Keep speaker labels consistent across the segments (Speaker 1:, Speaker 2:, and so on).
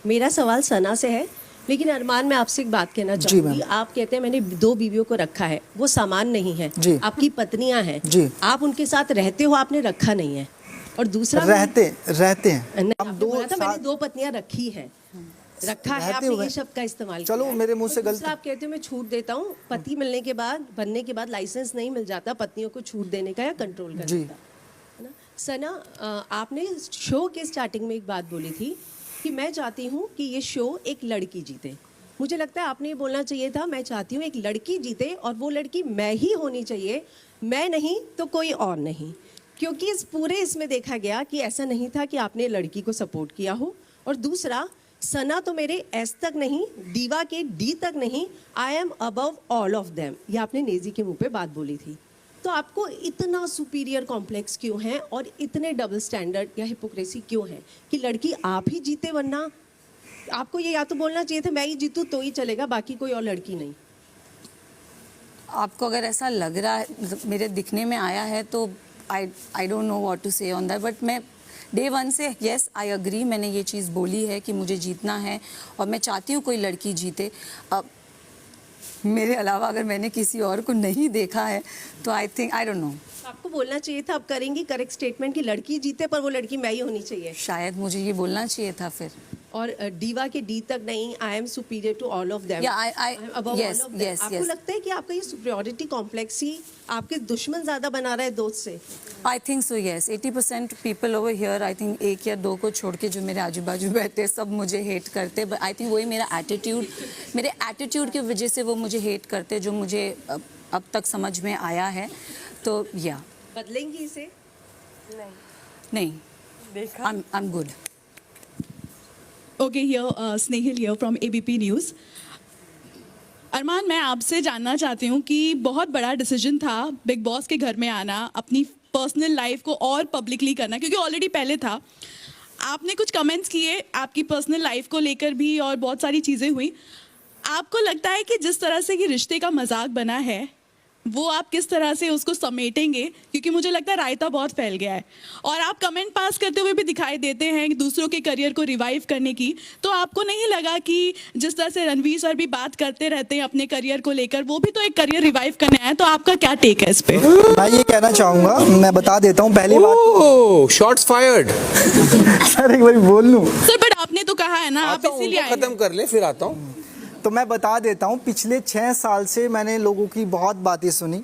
Speaker 1: मेरा सवाल सना से है, लेकिन अरमान मैं आपसे एक बात कहना चाहूंगी। आप कहते हैं मैंने 2 बीवियों को रखा है, वो सामान नहीं है, आपकी पत्नियां हैं, आप उनके साथ रहते हो, आपने रखा नहीं है। और दूसरा
Speaker 2: रहते हैं
Speaker 1: हम 2 मैंने 2 पत्नियां रखी है, रखा है, आपने ये शब्द का इस्तेमाल किया।
Speaker 2: चलो मेरे मुंह से गलत।
Speaker 1: आप कहते हो मैं छूट देता हूँ, पति मिलने के बाद बनने के बाद लाइसेंस नहीं मिल जाता पत्नियों को छूट देने का या कंट्रोल करने का, है ना। सना, आपने शो के स्टार्टिंग में एक बात बोली थी कि मैं चाहती हूँ कि ये शो एक लड़की जीते। मुझे लगता है आपने ये बोलना चाहिए था मैं चाहती हूँ एक लड़की जीते और वो लड़की मैं ही होनी चाहिए, मैं नहीं तो कोई और नहीं। क्योंकि इस पूरे इसमें देखा गया कि ऐसा नहीं था कि आपने लड़की को सपोर्ट किया हो। और दूसरा, सना तो मेरे एस तक नहीं, दीवा के डी तक नहीं, I M above all of them, ये आपने नेजी के मुंह पे बात बोली थी। तो आपको इतना सुपीरियर कॉम्प्लेक्स क्यों है और इतने डबल स्टैंडर्ड या हिपोक्रेसी क्यों है कि लड़की आप ही जीते, वरना आपको ये या तो बोलना चाहिए था मैं ही जीतूं तो ही चलेगा, बाकी कोई और लड़की नहीं।
Speaker 3: आपको अगर ऐसा लग रहा है, मेरे दिखने में आया है, तो I don't know what to say on that, but मैं डे 1 से येस आई अग्री, मैंने ये चीज़ बोली है कि मुझे जीतना है और मैं चाहती हूँ कोई लड़की जीते। अब मेरे अलावा अगर मैंने किसी और को नहीं देखा है तो I think I don't no.
Speaker 1: आपको बोलना चाहिए था, आप करेंगी करेक्ट स्टेटमेंट कि लड़की जीते पर वो लड़की मैं ही होनी चाहिए।
Speaker 3: शायद मुझे ये बोलना चाहिए था फिर।
Speaker 1: और डीवा के डी तक नहीं, I am superior to all of them.
Speaker 3: Yes.
Speaker 1: आपको लगता है कि आपका ये सुपीरियरिटी कॉम्प्लेक्स ही आपके दुश्मन ज्यादा बना रहा है दोस्त से?
Speaker 3: I think so yes. 80% people over here, I think 1 या 2 को छोड़ के जो मेरे आजू बाजू बैठे सब मुझे हेट करते, बट आई थिंक वही मेरा एटीट्यूड, मेरे एटीट्यूड की वजह से वो मुझे हेट करते, जो मुझे अब तक समझ में आया है। तो या
Speaker 1: बदलेंगी इसे?
Speaker 3: नहीं, I am good.
Speaker 4: Okay, here Snehal here from ABP News. अरमान, मैं आपसे जानना चाहती हूँ कि बहुत बड़ा डिसीजन था बिग बॉस के घर में आना, अपनी पर्सनल लाइफ को और पब्लिकली करना, क्योंकि ऑलरेडी पहले था। आपने कुछ कमेंट्स किए आपकी पर्सनल लाइफ को लेकर भी और बहुत सारी चीज़ें हुई। आपको लगता है कि जिस तरह से ये रिश्ते का मजाक बना है वो आप किस तरह से उसको समेटेंगे? क्योंकि मुझे लगता है रायता बहुत फैल गया है और आप कमेंट पास करते हुए भी दिखाई देते हैं दूसरों के करियर को रिवाइव करने की। तो आपको नहीं लगा कि जिस तरह से रणवीर सर भी बात करते रहते हैं अपने करियर को लेकर, वो भी तो एक करियर रिवाइव करने आए, तो आपका क्या टेक है इस पे?
Speaker 2: मैं ये कहना चाहूंगा, मैं बता देता हूँ पहली बात।
Speaker 5: Shots fired.
Speaker 2: सर एक बार बोल लूं
Speaker 4: सर, बट आपने तो कहा है ना आप इसीलिए आए।
Speaker 5: खत्म कर ले फिर आता हूँ।
Speaker 2: तो मैं बता देता हूँ, पिछले 6 साल से मैंने लोगों की बहुत बातें सुनी,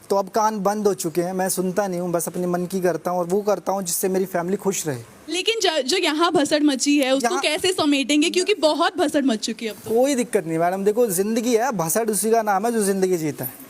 Speaker 2: तो अब कान बंद हो चुके हैं। मैं सुनता नहीं हूँ, बस अपने मन की करता हूँ और वो करता हूँ जिससे मेरी फैमिली खुश रहे।
Speaker 4: लेकिन जो यहाँ भसड़ मची है उसको कैसे समेटेंगे? क्योंकि बहुत भसड़ मच चुकी है अब तो।
Speaker 2: कोई दिक्कत नहीं मैडम, देखो जिंदगी है, भसड़ उसी का नाम है जो जिंदगी जीता है।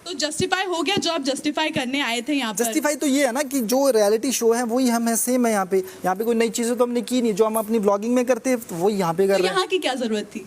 Speaker 4: तो जस्टिफाई हो गया जो आप जस्टिफाई करने आए थे यहाँ पर?
Speaker 2: जस्टिफाई तो ये है ना कि जो रियलिटी शो है वही हम है, सेम है। यहाँ पे कोई नई चीजें तो हमने की नहीं, जो हम अपनी ब्लॉगिंग में करते हैं तो वो यहाँ पे कर रहे हैं।
Speaker 4: यहाँ की क्या जरूरत थी?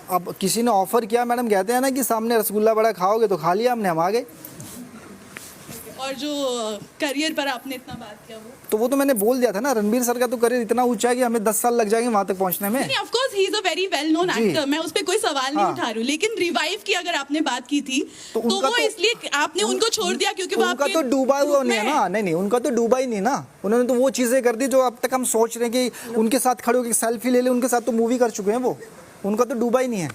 Speaker 2: अब किसी ने ऑफर किया, मैडम कहते हैं ना कि सामने रसगुल्ला बड़ा खाओगे, तो खा लिया हमने, हम आ गए।
Speaker 4: और जो करियर पर आपने इतना बात किया
Speaker 2: वो तो मैंने बोल दिया था ना, रणबीर सर का तो करियर इतना ऊंचा है कि हमें 10 साल लग जाएंगे वहां तक पहुंचने में।
Speaker 4: Of course he is a very well known actor, मैं उस पे कोई सवाल नहीं उठा रही हूँ, लेकिन रिवाइव की अगर आपने बात की थी तो वो इसलिए आपने उनको छोड़ दिया क्योंकि वो
Speaker 2: उनका तो डूबा हुआ नहीं है ना। नहीं, उनका तो डूबा ही नहीं ना। उन्होंने तो वो चीजें कर दी जो अब तक हम सोच रहे हैं कि उनके साथ खड़े होकर सेल्फी ले ले, उनके साथ तो मूवी कर चुके हैं वो, उनका तो डूबा ही नहीं है।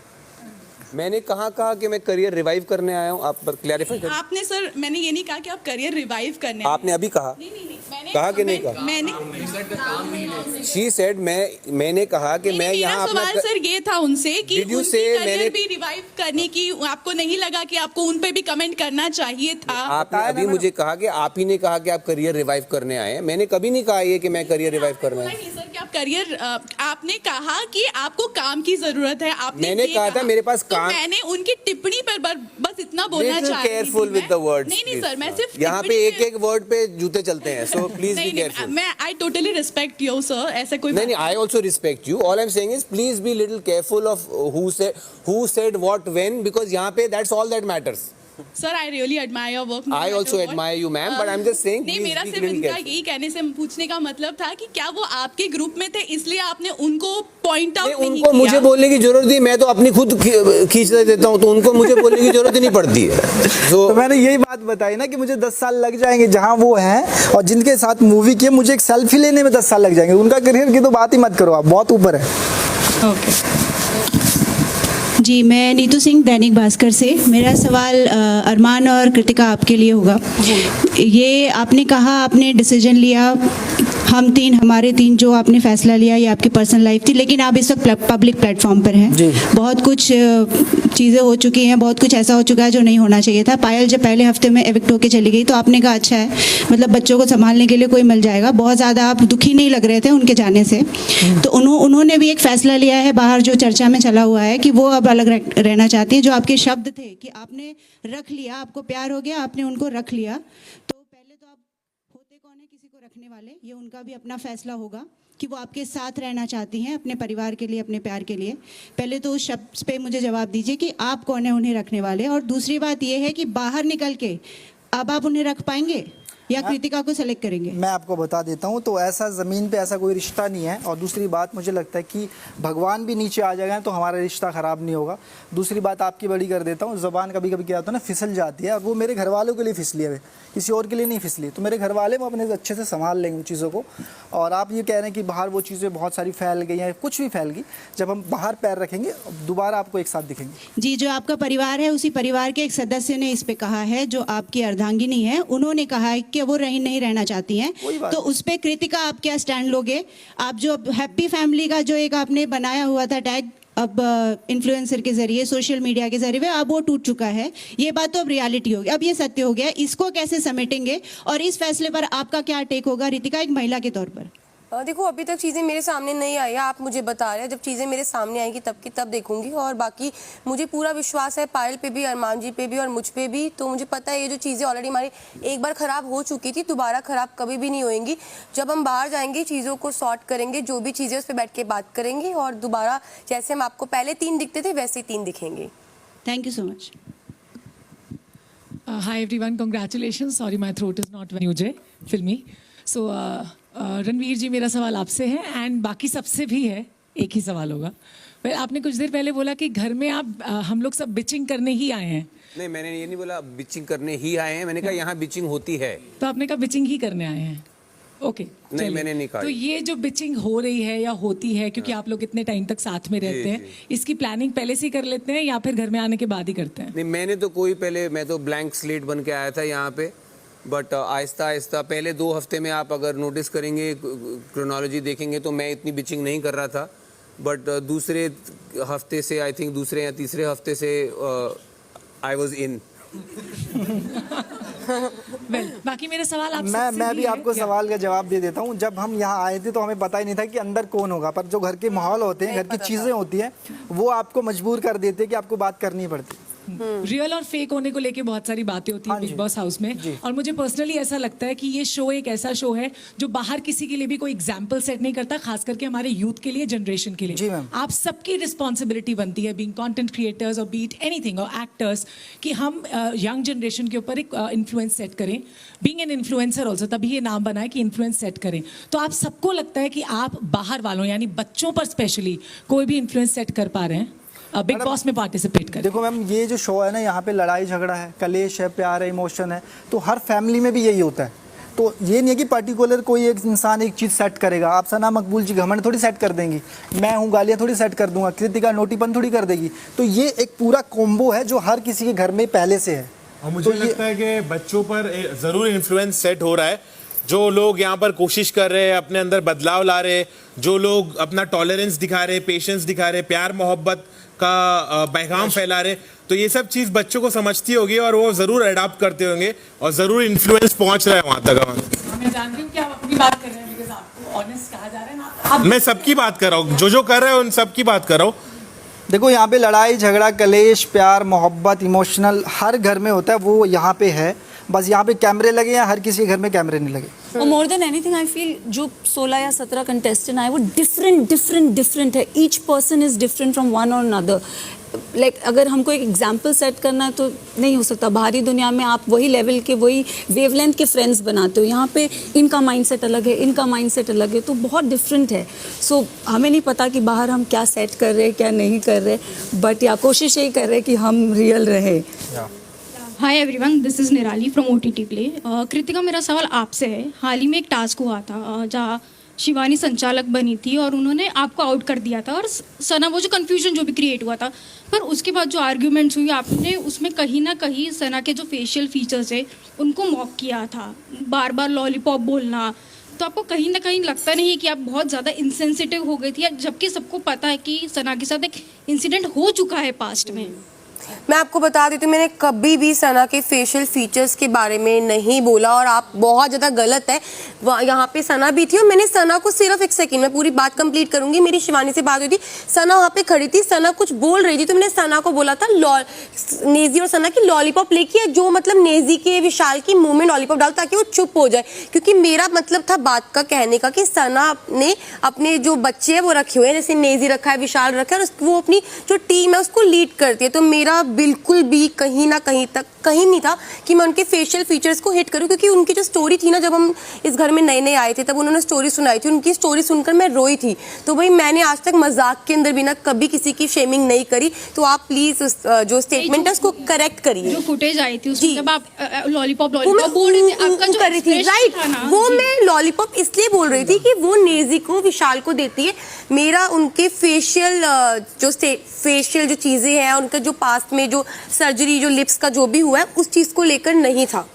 Speaker 5: मैंने कहा कि मैं करियर रिवाइव करने आया हूँ, आप पर क्लैरिफाई कर।
Speaker 4: आपने सर, मैंने ये नहीं कहा कि आप करियर रिवाइव करने,
Speaker 5: आपने अभी कहा।
Speaker 4: नहीं,
Speaker 5: कहा कि नहीं कहा?
Speaker 4: मैंने
Speaker 5: शी सेड, मैंने कहा कि मैं यहाँ अपना
Speaker 4: सवाल सर ये था उनसे कि
Speaker 5: Did you
Speaker 4: उनकी
Speaker 5: say
Speaker 4: करियर भी रिवाइव करने की आपको नहीं लगा कि आपको उन पे भी कमेंट करना चाहिए था?
Speaker 5: आपने अभी मुझे कहा कि आप ही ने कहा कि आप करियर रिवाइव करने आए हैं। मैंने कभी नहीं कहा ये कि मैं करियर रिवाइव करना है।
Speaker 4: नहीं सर, कि आप करियर, आपने कहा कि आपको काम की जरूरत है, आपने
Speaker 5: मैंने कहा था मेरे पास काम।
Speaker 4: मैंने उनकी टिप्पणी पर बस इतना बोलना चाहती थी।
Speaker 5: Careful with the words.
Speaker 4: नहीं सर, मैं सिर्फ
Speaker 5: यहाँ पे एक वर्ड पे जूते चलते हैं, सो प्लीज बी केयरफुल।
Speaker 4: मैं I totally respect you sir, ऐसा कोई
Speaker 5: नहीं, I also respect you. All I am saying is please be little careful of who said what when, because यहाँ पे that's all that matters.
Speaker 4: Sir I really admire your work.
Speaker 5: I also admire you, ma'am, but I'm just saying,
Speaker 4: नहीं,
Speaker 5: please
Speaker 4: मेरा
Speaker 5: be
Speaker 4: सिर्फ
Speaker 5: little
Speaker 4: इनका
Speaker 5: careful.
Speaker 4: यही कहने से पूछने का मतलब था कि क्या वो आपके ग्रुप में थे इसलिए आपने उनको पॉइंट आउट नहीं
Speaker 5: उनको
Speaker 4: किया?
Speaker 5: मुझे बोलने की जरूरत नहीं, मैं तो अपनी खुद खींच देता हूँ, तो उनको मुझे बोलने की जरूरत ही नहीं पड़ती है।
Speaker 2: तो मैंने यही बात बताई ना कि मुझे 10 साल लग जाएंगे जहां वो हैं और जिनके साथ मूवी की मुझे एक सेल्फी लेने में 10 साल लग जाएंगे। उनका करियर की तो बात ही मत करो, आप बहुत ऊपर है।
Speaker 4: ओके।
Speaker 6: जी, मैं नीतू सिंह, दैनिक भास्कर से। मेरा सवाल अरमान और कृतिका आपके लिए होगा। ये आपने कहा, आपने डिसीजन लिया, हमारे तीन जो आपने फैसला लिया ये आपकी पर्सनल लाइफ थी, लेकिन आप इस वक्त पब्लिक प्लेटफॉर्म पर हैं।
Speaker 2: जी।
Speaker 6: बहुत कुछ चीज़ें हो चुकी हैं, बहुत कुछ ऐसा हो चुका है जो नहीं होना चाहिए था। पायल जब पहले हफ्ते में एविक्ट होकर चली गई तो आपने कहा अच्छा है, मतलब बच्चों को संभालने के लिए कोई मिल जाएगा। बहुत ज़्यादा आप दुखी नहीं लग रहे थे उनके जाने से। तो उन्होंने भी एक फैसला लिया है बाहर जो चर्चा में चला हुआ है कि वो अब अलग रहना चाहती है। जो आपके शब्द थे कि आपने रख लिया, आपको प्यार हो गया, आपने उनको रख लिया, तो पहले तो आप होते कौन है किसी को रखने वाले, ये उनका भी अपना फैसला होगा कि वो आपके साथ रहना चाहती हैं अपने परिवार के लिए, अपने प्यार के लिए। पहले तो उस शब्द पे मुझे जवाब दीजिए कि आप कौन है उन्हें रखने वाले। और दूसरी बात ये है कि बाहर निकल के अब आप उन्हें रख पाएंगे या कृतिका को सेलेक्ट करेंगे?
Speaker 2: मैं आपको बता देता हूँ, तो ऐसा ज़मीन पे ऐसा कोई रिश्ता नहीं है। और दूसरी बात मुझे लगता है कि भगवान भी नीचे आ जाएगा तो हमारा रिश्ता ख़राब नहीं होगा। दूसरी बात आपकी बड़ी कर देता हूँ, ज़बान कभी कभी क्या होता है ना, फिसल जाती है, और वो मेरे घर वालों के लिए फिसली है, किसी और के लिए नहीं फिसली। तो मेरे घर वाले वो अपने अच्छे से संभाल लेंगे उन चीज़ों को। और आप ये कह रहे हैं कि बाहर वो चीज़ें बहुत सारी फैल गई हैं, कुछ भी फैल गई, जब हम बाहर पैर रखेंगे दोबारा आपको एक साथ दिखेंगे।
Speaker 6: जी, जो आपका परिवार है उसी परिवार के एक सदस्य ने इस पे कहा है, जो आपकी अर्धांगिनी है, उन्होंने कहा है कि वो नहीं रहना चाहती हैं। तो उस पे कृतिका आप क्या स्टैंड लोगे? आप जो हैप्पी फैमिली का जो एक आपने बनाया हुआ था टैग, अब इन्फ्लुएंसर के जरिए, सोशल मीडिया के जरिए, अब वो टूट चुका है। ये बात तो अब रियलिटी होगी, अब ये सत्य हो गया। इसको कैसे समेटेंगे और इस फैसले पर आपका क्या टेक होगा रितिका, एक महिला के तौर पर?
Speaker 7: देखो, अभी तक चीज़ें मेरे सामने नहीं आई है, आप मुझे बता रहे हैं। जब चीज़ें मेरे सामने आएंगी तब की तब देखूंगी। और बाकी मुझे पूरा विश्वास है पायल पे भी, अरमान जी पे भी और मुझ पे भी। तो मुझे पता है ये जो चीज़ें ऑलरेडी हमारी एक बार ख़राब हो चुकी थी, दोबारा ख़राब कभी भी नहीं होएंगी। जब हम बाहर जाएंगे चीज़ों को सॉर्ट करेंगे, जो भी चीज़ें उस पर बैठ के बात करेंगे, और दोबारा जैसे हम आपको पहले 3 दिखते थे वैसे ही 3 दिखेंगे।
Speaker 6: Thank you so much.
Speaker 8: Hi everyone, congratulations. Sorry, my throat is not very मुझे filmy. So रणवीर जी, मेरा सवाल आपसे है एंड बाकी सबसे भी है, एक ही सवाल होगा। well, आपने कुछ देर पहले बोला कि घर में आप हम लोग सब बिचिंग करने ही आए हैं।
Speaker 5: नहीं, मैंने ये नहीं बोला बिचिंग करने ही आए हैं, मैंने कहा यहाँ बिचिंग होती है।
Speaker 8: तो आपने कहा बिचिंग ही करने आए हैं। ओके,
Speaker 5: नहीं, मैंने नहीं कहा।
Speaker 8: तो ये जो बिचिंग हो रही है या होती है, क्योंकि आप लोग इतने टाइम तक साथ में रहते हैं, इसकी प्लानिंग पहले से ही कर लेते हैं या फिर घर में आने के बाद ही करते हैं?
Speaker 5: नहीं, मैंने तो मैं तो ब्लैंक स्लेट बन के आया था यहाँ पे, बट आहिस्ता आहिस्ता पहले 2 हफ्ते में आप अगर नोटिस करेंगे, क्रोनोलॉजी देखेंगे, तो मैं इतनी बिचिंग नहीं कर रहा था। बट दूसरे हफ्ते से, आई थिंक दूसरे या तीसरे हफ्ते से आई वॉज इन।
Speaker 8: बाकी मेरा सवाल आप
Speaker 2: मैं भी आपको सवाल का जवाब दे देता हूँ। जब हम यहाँ आए थे तो हमें पता ही नहीं था कि अंदर कौन होगा, पर जो घर के माहौल होते हैं, घर की चीज़ें होती हैं, वो आपको मजबूर कर देते हैं कि आपको बात करनी पड़ती।
Speaker 8: रियल और फेक होने को लेके बहुत सारी बातें होती हैं बिग बॉस हाउस में, और मुझे पर्सनली ऐसा लगता है कि ये शो एक ऐसा शो है जो बाहर किसी के लिए भी कोई एग्जाम्पल सेट नहीं करता, खास करके हमारे यूथ के लिए, जनरेशन के लिए। आप सबकी रिस्पॉन्सिबिलिटी बनती है, बीइंग कंटेंट क्रिएटर्स और बीट एनीथिंग और एक्टर्स, कि हम यंग जनरेशन के ऊपर एक इन्फ्लुएंस सेट करें। बीइंग एन इन्फ्लुएंसर ऑल्सो, तभी ये नाम बना है कि इन्फ्लुएंस सेट करें। तो आप सबको लगता है कि आप बाहर वालों यानी बच्चों पर स्पेशली कोई भी इन्फ्लुएंस सेट कर पा रहे हैं बिग बॉस में पार्टिसिपेट करें?
Speaker 2: देखो मैम, ये जो शो है ना, यहाँ पे लड़ाई झगड़ा है, कलेश है, प्यार है, इमोशन है, तो हर फैमिली में भी यही होता है। तो ये नहीं है कि पर्टिकुलर कोई एक इंसान एक चीज़ सेट करेगा। आप सना मकबूल जी घमंड थोड़ी सेट कर देंगी, मैं हूँ गालियाँ थोड़ी सेट कर दूंगा, कृतिका नोटीपन थोड़ी कर देगी। तो ये एक पूरा कॉम्बो है जो हर किसी के घर में पहले से है।
Speaker 9: और मुझे लगता है कि बच्चों पर ज़रूर इन्फ्लुएंस सेट हो रहा है। जो लोग यहाँ पर कोशिश कर रहे हैं, अपने अंदर बदलाव ला रहे हैं, जो लोग अपना टॉलरेंस दिखा रहे, पेशेंस दिखा रहे, प्यार मोहब्बत का पैगाम फैला रहे, तो ये सब चीज़ बच्चों को समझती होगी और वो ज़रूर अडॉप्ट करते होंगे और ज़रूर इन्फ्लुएंस पहुँच रहा है वहाँ तक।
Speaker 8: मैं जानती हूँ कि आप अपनी बात कर रहे हैं, बिकॉज़ आपको ऑनेस्ट कहा जा रहा है ना।
Speaker 9: मैं सबकी बात कर रहा हूँ, जो कर रहे हैं उन सबकी बात कर रहा हूँ।
Speaker 2: देखो, यहाँ पे लड़ाई झगड़ा, कलेश, प्यार मोहब्बत, इमोशनल हर घर में होता है, वो यहाँ पे है। बस यहाँ पे कैमरे लगे हैं, हर किसी के घर में कैमरे नहीं लगे।
Speaker 3: और more than anything I feel जो 16 या 17 कंटेस्टेंट आए वो डिफरेंट है। Each person is different from one और अनदर। लाइक अगर हमको एक एग्जाम्पल सेट करना है तो नहीं हो सकता। बाहरी दुनिया में आप वही लेवल के, वही वेवलेंथ के फ्रेंड्स बनाते हो, यहाँ पे इनका माइंडसेट अलग है, इनका माइंडसेट अलग है, तो बहुत डिफरेंट है। सो हमें नहीं पता कि बाहर हम क्या सेट कर रहे हैं, क्या नहीं कर रहे, बट या कोशिश यही कर रहे हैं कि हम रियल रहे।
Speaker 10: हाय एवरीवन, दिस इज़ निराली फ्रॉम OTT प्ले। कृतिका, मेरा सवाल आपसे है। हाल ही में एक टास्क हुआ था जहाँ शिवानी संचालक बनी थी और उन्होंने आपको आउट कर दिया था, और सना, वो जो कन्फ्यूजन जो भी क्रिएट हुआ था, पर उसके बाद जो आर्ग्यूमेंट्स हुई, आपने उसमें कहीं ना कहीं सना के जो फेशियल फीचर्स है उनको मॉक किया था, बार बार लॉलीपॉप बोलना। तो आपको कहीं ना कहीं लगता नहीं है कि आप बहुत ज़्यादा इंसेंसिटिव हो गई थी, जबकि सबको पता है कि सना के साथ एक इंसिडेंट हो चुका है पास्ट में?
Speaker 7: मैं आपको बता देती हूँ, मैंने कभी भी सना के फेशियल फीचर्स के बारे में नहीं बोला, और आप बहुत ज़्यादा गलत है। यहाँ पे सना भी थी और मैंने सना को सिर्फ एक सेकंड में पूरी बात कंप्लीट करूंगी। मेरी शिवानी से बात हुई थी, सना वहाँ पे खड़ी थी, सना कुछ बोल रही थी, तो मैंने सना को बोला था नेजी और सना की लॉलीपॉप लेके, जो मतलब नेजी के विशाल की मुंह में लॉलीपॉप डाल ताकि वो चुप हो जाए, क्योंकि मेरा मतलब था बात का कहने का कि सना ने अपने जो बच्चे हैं वो रखे हुए हैं, जैसे नेजी रखा है, विशाल रखा है, और वो अपनी जो टीम है उसको लीड करती है। तो मेरा बिल्कुल भी कहीं ना कहीं तक कहीं नहीं था कि मैं उनके फेशियल फीचर्स को हिट करूं, क्योंकि उनकी जो स्टोरी थी ना, जब हम इस घर में नए नए आए थे तब उन्होंने स्टोरी सुनाई थी, उनकी स्टोरी सुनकर मैं रोई थी। तो भाई मैंने आज तक मजाक के अंदर भी ना कभी किसी की शेमिंग नहीं करी। तो आप प्लीज जो स्टेटमेंट है उसको करेक्ट करिए।
Speaker 10: जो फुटेज आई थी उसमें जब आप लॉलीपॉप बोल रहे थे, आपका जो
Speaker 7: राइट, वो मैं लॉलीपॉप इसलिए बोल रही थी कि वो नेजी को, विशाल को देती है। मेरा उनके फेशियल जो चीजें हैं, उनका जो पास्ट में जो सर्जरी, जो लिप्स का जो भी हुआ है, उस चीज को लेकर नहीं था।